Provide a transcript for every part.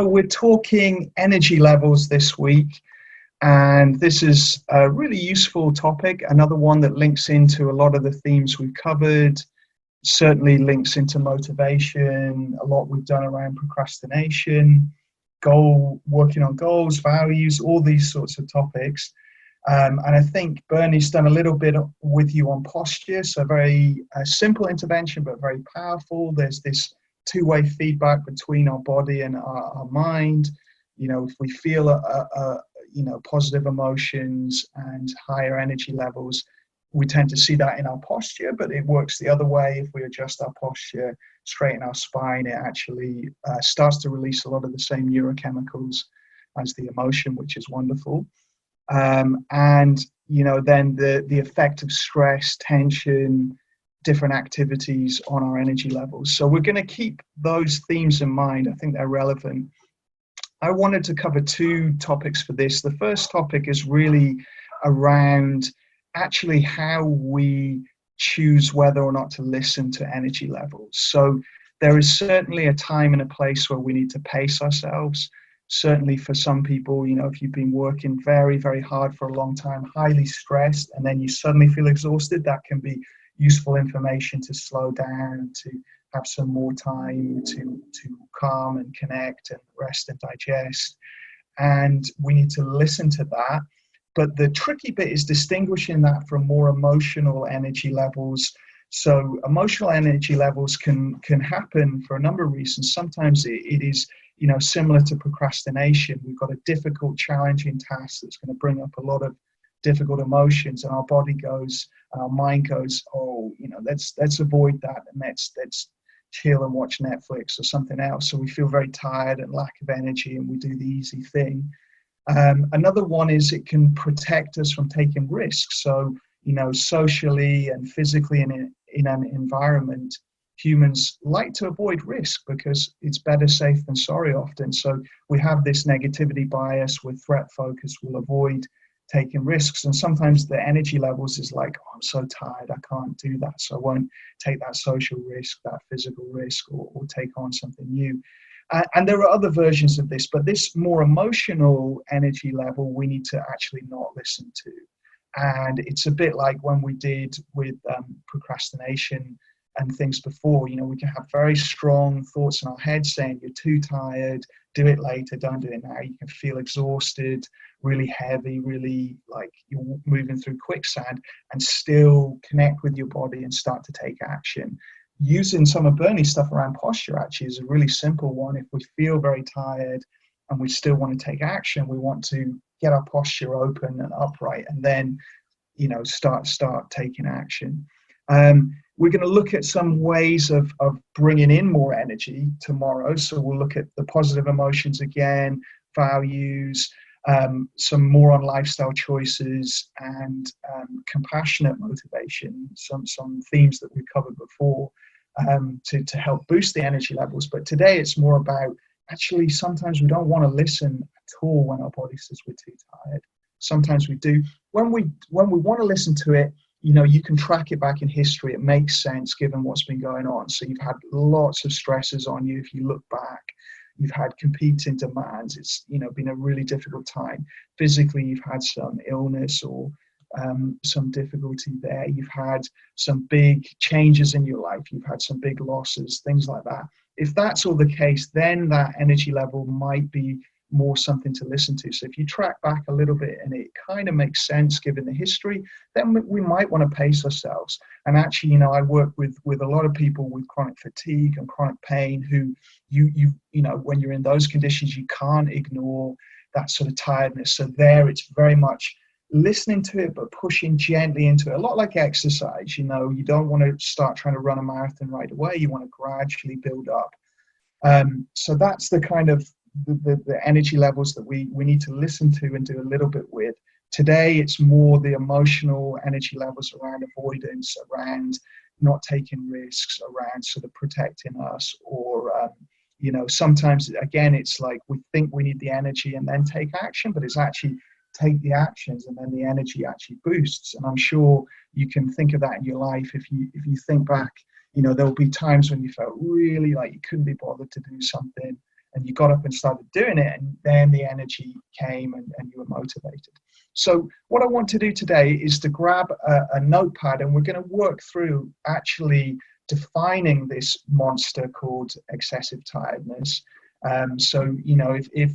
We're talking energy levels this week, and this is a really useful topic. Another one that links into a lot of the themes we've covered, certainly links into motivation, a lot we've done around procrastination, working on goals, values, all these sorts of topics. And I think Bernie's done a little bit with you on posture, so very simple intervention, but very powerful. There's this two-way feedback between our body and our mind. If we feel positive emotions and higher energy levels, we tend to see that in our posture, but it works the other way. If we adjust our posture, straighten our spine, it actually starts to release a lot of the same neurochemicals as the emotion, which is wonderful. Then the effect of stress, tension, different activities on our energy levels. So we're going to keep those themes in mind. I think they're relevant. I wanted to cover two topics for this. The first topic is really around actually how we choose whether or not to listen to energy levels. So there is certainly a time and a place where we need to pace ourselves. Certainly for some people, if you've been working very, very hard for a long time, highly stressed, and then you suddenly feel exhausted, that can be useful information to slow down, to have some more time to calm and connect and rest and digest. And we need to listen to that. But the tricky bit is distinguishing that from more emotional energy levels. So emotional energy levels can happen for a number of reasons. Sometimes it is similar to procrastination. We've got a difficult, challenging task that's going to bring up a lot of difficult emotions, and our body goes, our mind goes, let's avoid that, and let's chill and watch Netflix or something else. So we feel very tired and lack of energy, and we do the easy thing. Another one is it can protect us from taking risks. So socially and physically in an environment, humans like to avoid risk because it's better safe than sorry often. So we have this negativity bias with threat focus. We'll avoid taking risks, and sometimes the energy levels is like, I'm so tired, I can't do that, so I won't take that social risk, that physical risk, or take on something new. And there are other versions of this, but this more emotional energy level we need to actually not listen to. And it's a bit like when we did with procrastination and things before. We can have very strong thoughts in our head saying you're too tired, do it later, don't do it now. You can feel exhausted, really heavy, really like you're moving through quicksand, and still connect with your body and start to take action. Using some of Bernie's stuff around posture actually is a really simple one. If we feel very tired and we still want to take action, we want to get our posture open and upright, and then start taking action. We're going to look at some ways of bringing in more energy tomorrow. So we'll look at the positive emotions again, values, some more on lifestyle choices, and compassionate motivation, some themes that we've covered before, to help boost the energy levels. But today it's more about actually sometimes we don't want to listen at all when our body says we're too tired. Sometimes we do. When we want to listen to it, you can track it back in history. It makes sense given what's been going on. So you've had lots of stresses on you. If you look back, you've had competing demands. It's been a really difficult time. Physically, you've had some illness or some difficulty there. You've had some big changes in your life. You've had some big losses, things like that. If that's all the case, then that energy level might be more something to listen to. So if you track back a little bit and it kind of makes sense given the history, then we might want to pace ourselves. And actually, I work with a lot of people with chronic fatigue and chronic pain who when you're in those conditions, you can't ignore that sort of tiredness. So there it's very much listening to it, but pushing gently into it. A lot like exercise, you don't want to start trying to run a marathon right away. You want to gradually build up. So that's the kind of the energy levels that we need to listen to and do a little bit with. Today, it's more the emotional energy levels around avoidance, around not taking risks, around sort of protecting us, or, sometimes, again, it's like we think we need the energy and then take action, but it's actually take the actions and then the energy actually boosts. And I'm sure you can think of that in your life. If you think back, there'll be times when you felt really like you couldn't be bothered to do something. and you got up and started doing it, and then the energy came and you were motivated. So what I want to do today is to grab a notepad, and we're going to work through actually defining this monster called excessive tiredness. So, you know, if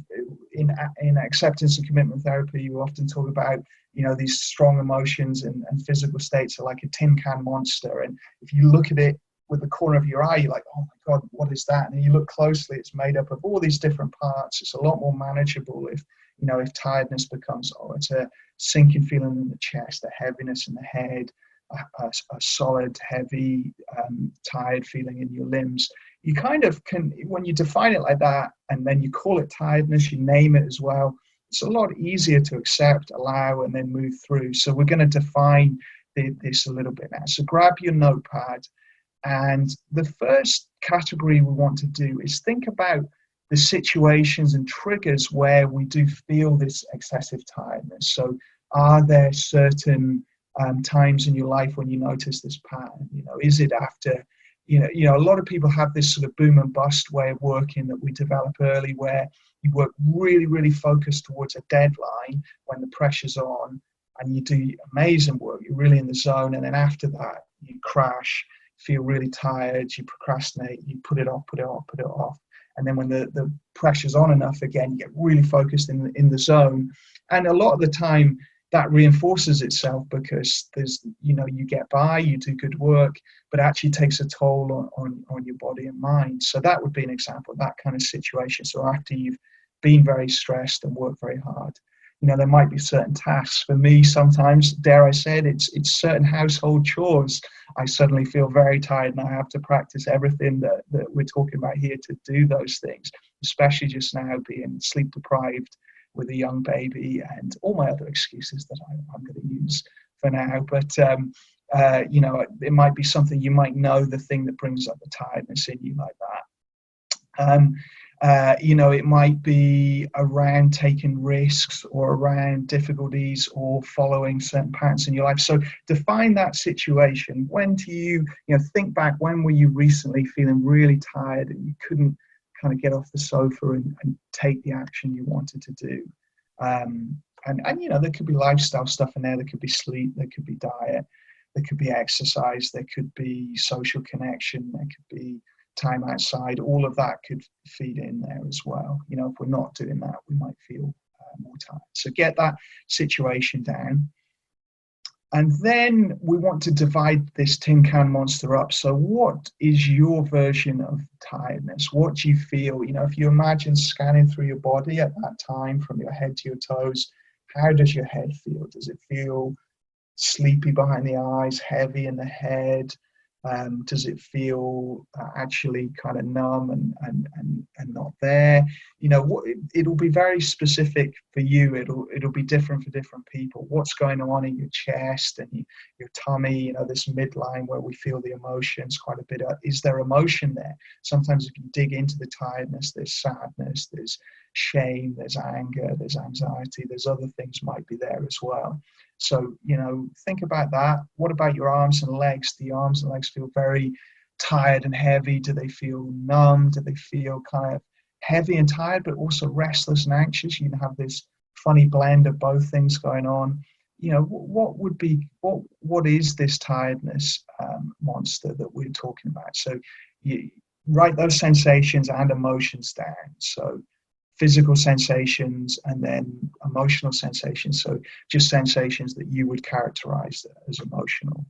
in acceptance and commitment therapy, you often talk about, you know, these strong emotions and physical states are like a tin can monster. And if you look at it with the corner of your eye, you're like, oh my God, what is that? And you look closely, it's made up of all these different parts. It's a lot more manageable if, you know, if tiredness becomes, oh, it's a sinking feeling in the chest, a heaviness in the head, a solid, heavy, tired feeling in your limbs. You kind of can, when you define it like that, and then you call it tiredness, you name it as well, it's a lot easier to accept, allow, and then move through. So we're going to define this a little bit now. So grab your notepad, and the first category we want to do is think about the situations and triggers where we do feel this excessive tiredness. So are there certain times in your life when you notice this pattern? You know, is it after, you know, a lot of people have this sort of boom and bust way of working that we develop early, where you work really, really focused towards a deadline when the pressure's on, and you do amazing work, you're really in the zone, and then after that you crash, feel really tired, you procrastinate, you put it off. And then when the pressure's on enough again, you get really focused in the zone. And a lot of the time that reinforces itself, because there's, you know, you get by, you do good work, but actually takes a toll on your body and mind. So that would be an example of that kind of situation. So after you've been very stressed and worked very hard, you know, there might be certain tasks. For me, sometimes, dare I say it, it's certain household chores. I suddenly feel very tired, and I have to practice everything that we're talking about here to do those things, especially just now being sleep deprived with a young baby and all my other excuses that I'm going to use for now. But, you know, it might be something, you might know the thing that brings up the tiredness in you like that. You know, it might be around taking risks or around difficulties or following certain patterns in your life. So define that situation. When do you know, think back, when were you recently feeling really tired and you couldn't kind of get off the sofa and take the action you wanted to do? And you know, there could be lifestyle stuff in there. There could be sleep, there could be diet, there could be exercise, there could be social connection, there could be time outside. All of that could feed in there as well. You know, if we're not doing that, we might feel more tired. So get that situation down. And then we want to divide this tin can monster up. So what is your version of tiredness? What do you feel? You know, if you imagine scanning through your body at that time from your head to your toes, how does your head feel? Does it feel sleepy behind the eyes, heavy in the head? Does it feel actually kind of numb and not there? You know, it'll be very specific for you. It'll be different for different people. What's going on in your chest and your tummy? You know, this midline where we feel the emotions quite a bit. Is there emotion there? Sometimes if you dig into the tiredness, there's sadness, there's shame, there's anger, there's anxiety, there's other things might be there as well. So, you know, think about that. What about your arms and legs? The arms and legs feel very tired and heavy. Do they feel numb? Do they feel kind of heavy and tired, but also restless and anxious? You can have this funny blend of both things going on. You know, what is this tiredness monster that we're talking about? So you write those sensations and emotions down. So physical sensations and then emotional sensations. So just sensations that you would characterize as emotional.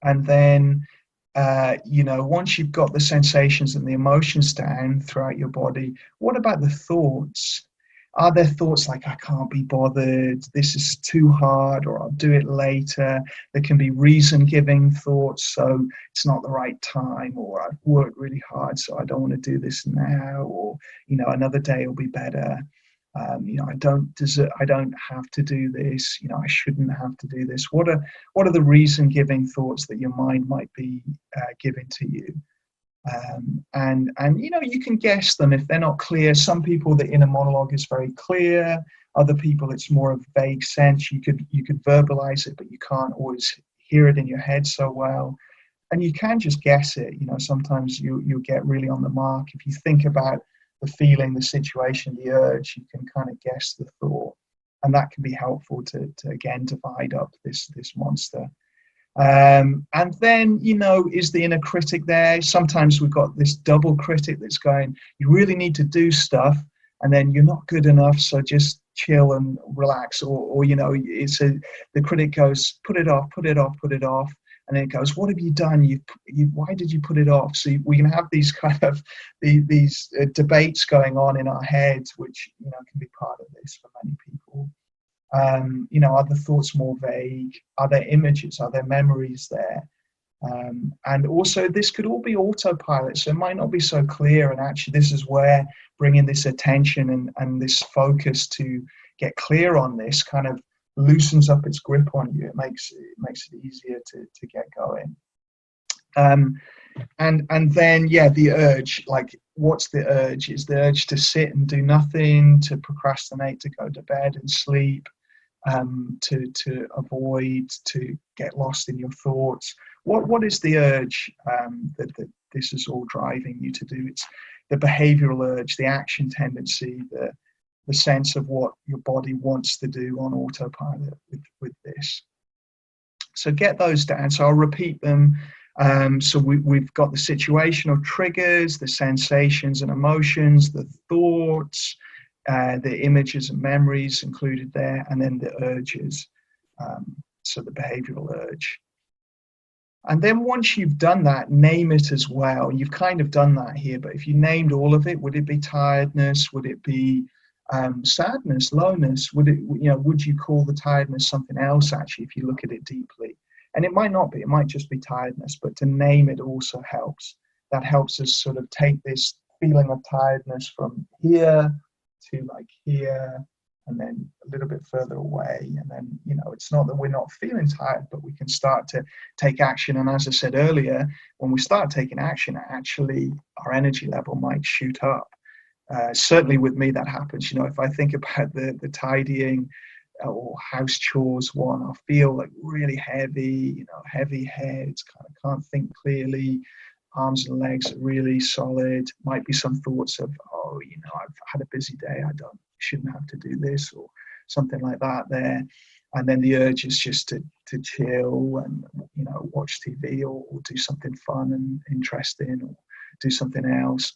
And then, you know, once you've got the sensations and the emotions down throughout your body, what about the thoughts? Are there thoughts like, I can't be bothered, this is too hard, or I'll do it later? There can be reason-giving thoughts, so it's not the right time, or I've worked really hard, so I don't want to do this now, or, you know, another day will be better. You know, I don't have to do this. You know, I shouldn't have to do this. What are the reason-giving thoughts that your mind might be giving to you? And you know, you can guess them if they're not clear. Some people, the inner monologue is very clear. Other people, it's more of a vague sense. You could verbalize it, but you can't always hear it in your head so well. and you can just guess it. You know, sometimes you'll get really on the mark. If you think about the feeling, the situation, the urge, you can kind of guess the thought. And that can be helpful to again, divide up this monster. And then, you know, is the inner critic there? Sometimes we've got this double critic that's going, you really need to do stuff, and then you're not good enough, so just chill and relax. Or you know, the critic goes, put it off, put it off, put it off. And then it goes, what have you done? Why did you put it off? So we can have these kind of these debates going on in our heads, which, you know, can be part of this for many people. You know, are the thoughts more vague? Are there images? Are there memories there? And also, this could all be autopilot, so it might not be so clear. And actually, this is where bringing this attention and this focus to get clear on this kind of loosens up its grip on you. It makes it easier to get going. And then, yeah, the urge, like, what's the urge? Is the urge to sit and do nothing, to procrastinate, to go to bed and sleep, to avoid, to get lost in your thoughts? What is the urge that this is all driving you to do? It's the behavioral urge, the action tendency, the sense of what your body wants to do on autopilot with this. So get those down. So I'll repeat them. So we've got the situational triggers, the sensations and emotions, the thoughts, the images and memories included there, and then the urges. So the behavioral urge. And then once you've done that, name it as well. You've kind of done that here, but if you named all of it, would it be tiredness? Would it be sadness, lowness? Would you call the tiredness something else, actually, if you look at it deeply? And it might not be, it might just be tiredness, but to name it also helps. That helps us sort of take this feeling of tiredness from here to like here, and then a little bit further away. And then, you know, it's not that we're not feeling tired, but we can start to take action. And as I said earlier, when we start taking action, actually our energy level might shoot up. Certainly with me, that happens. You know, if I think about the tidying or house chores one, I feel like really heavy, you know, heavy head, kind of can't think clearly, arms and legs are really solid. Might be some thoughts of, oh, you know, I've had a busy day, shouldn't have to do this, or something like that there. And then the urge is just to chill and, you know, watch TV or do something fun and interesting, or do something else.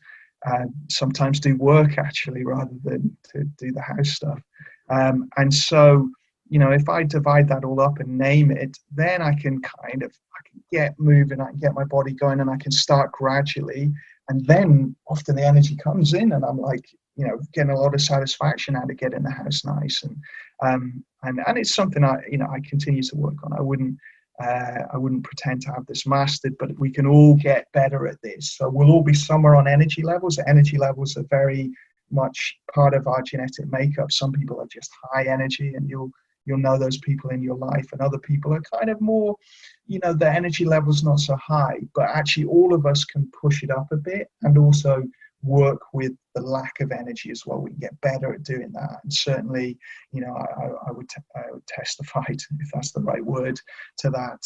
Sometimes do work, actually, rather than to do the house stuff. And so, you know, if I divide that all up and name it, then I can get moving, I can get my body going, and I can start gradually. And then often the energy comes in, and I'm like, you know, getting a lot of satisfaction out of getting the house nice. And it's something I continue to work on. I wouldn't pretend to have this mastered, but we can all get better at this. So we'll all be somewhere on energy levels. Energy levels are very much part of our genetic makeup. Some people are just high energy, and you'll know those people in your life, and other people are kind of more, you know, the energy level's not so high, but actually all of us can push it up a bit and also work with the lack of energy as well. We can get better at doing that. And certainly, you know, I would testify to, if that's the right word, to that.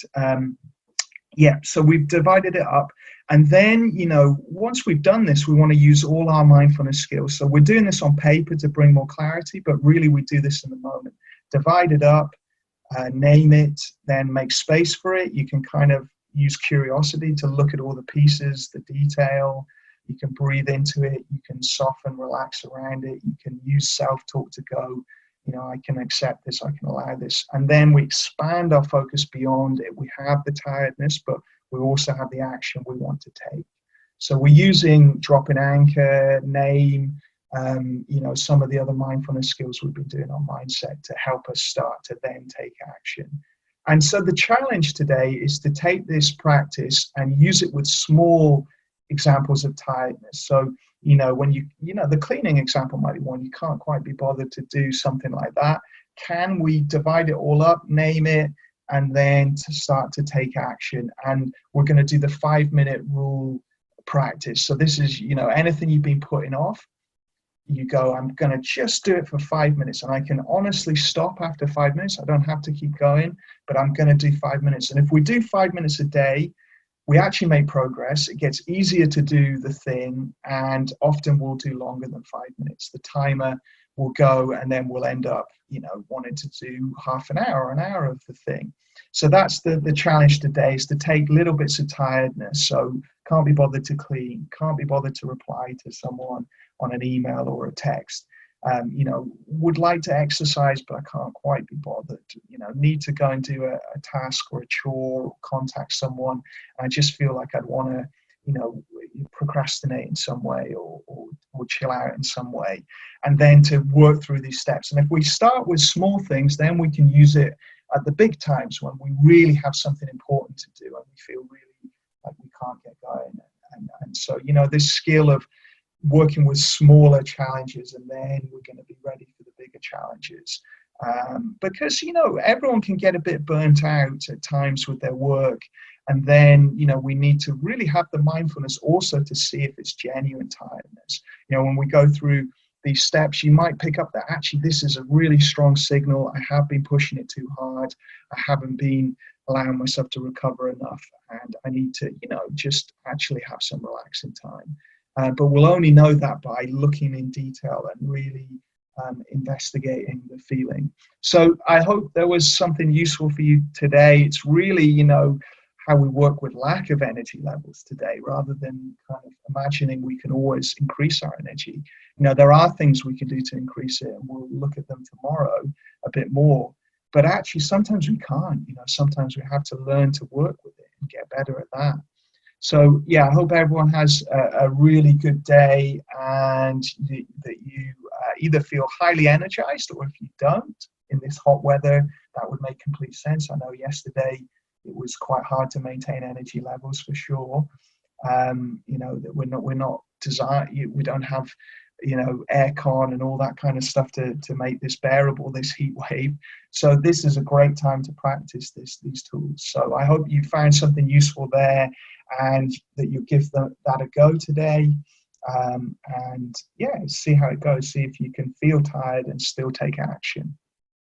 Yeah, so we've divided it up. And then, you know, once we've done this, we want to use all our mindfulness skills. So we're doing this on paper to bring more clarity, but really we do this in the moment. Divide it up, name it, then make space for it. You can kind of use curiosity to look at all the pieces, the detail. You can breathe into it. You can soften, relax around it. You can use self-talk to go, you know, I can accept this, I can allow this. And then we expand our focus beyond it. We have the tiredness, but we also have the action we want to take. So we're using drop in anchor, name, you know, some of the other mindfulness skills we've been doing on mindset to help us start to then take action. And so the challenge today is to take this practice and use it with small examples of tiredness. So, you know, when you know, the cleaning example might be one, you can't quite be bothered to do something like that. Can we divide it all up, name it, and then to start to take action? And we're going to do the 5-minute rule practice. So this is, you know, anything you've been putting off, you go, I'm going to just do it for 5 minutes, and I can honestly stop after 5 minutes. I don't have to keep going, but I'm going to do 5 minutes. And if we do 5 minutes a day, we actually make progress. It gets easier to do the thing, and often we'll do longer than 5 minutes. The timer will go, and then we'll end up, wanting to do half an hour of the thing. So that's the challenge today, is to take little bits of tiredness. So can't be bothered to clean, can't be bothered to reply to someone on an email or a text. Would like to exercise, but I can't quite be bothered. Need to go and do a task or a chore or contact someone. I just feel like I'd want to, procrastinate in some way or chill out in some way, and then to work through these steps. And if we start with small things, then we can use it at the big times when we really have something important to do and we feel really like we can't get going. And so, this skill of working with smaller challenges, and then we're going to be ready for the bigger challenges. Because, everyone can get a bit burnt out at times with their work. And then, we need to really have the mindfulness also to see if it's genuine tiredness. When we go through these steps, you might pick up that actually this is a really strong signal. I have been pushing it too hard. I haven't been allowing myself to recover enough. And I need to, just actually have some relaxing time. But we'll only know that by looking in detail and really investigating the feeling. So I hope there was something useful for you today. It's really, how we work with lack of energy levels today, rather than kind of imagining we can always increase our energy. There are things we can do to increase it, and we'll look at them tomorrow a bit more. But actually, sometimes we can't. Sometimes we have to learn to work with it and get better at that. So yeah, I hope everyone has a really good day, and that you either feel highly energized, or if you don't in this hot weather, that would make complete sense. I know yesterday it was quite hard to maintain energy levels for sure. That we're not designed. We don't have aircon and all that kind of stuff to make this bearable, this heat wave. So this is a great time to practice these tools. So I hope you found something useful there, and that you give that a go today. And yeah, see how it goes. See if you can feel tired and still take action.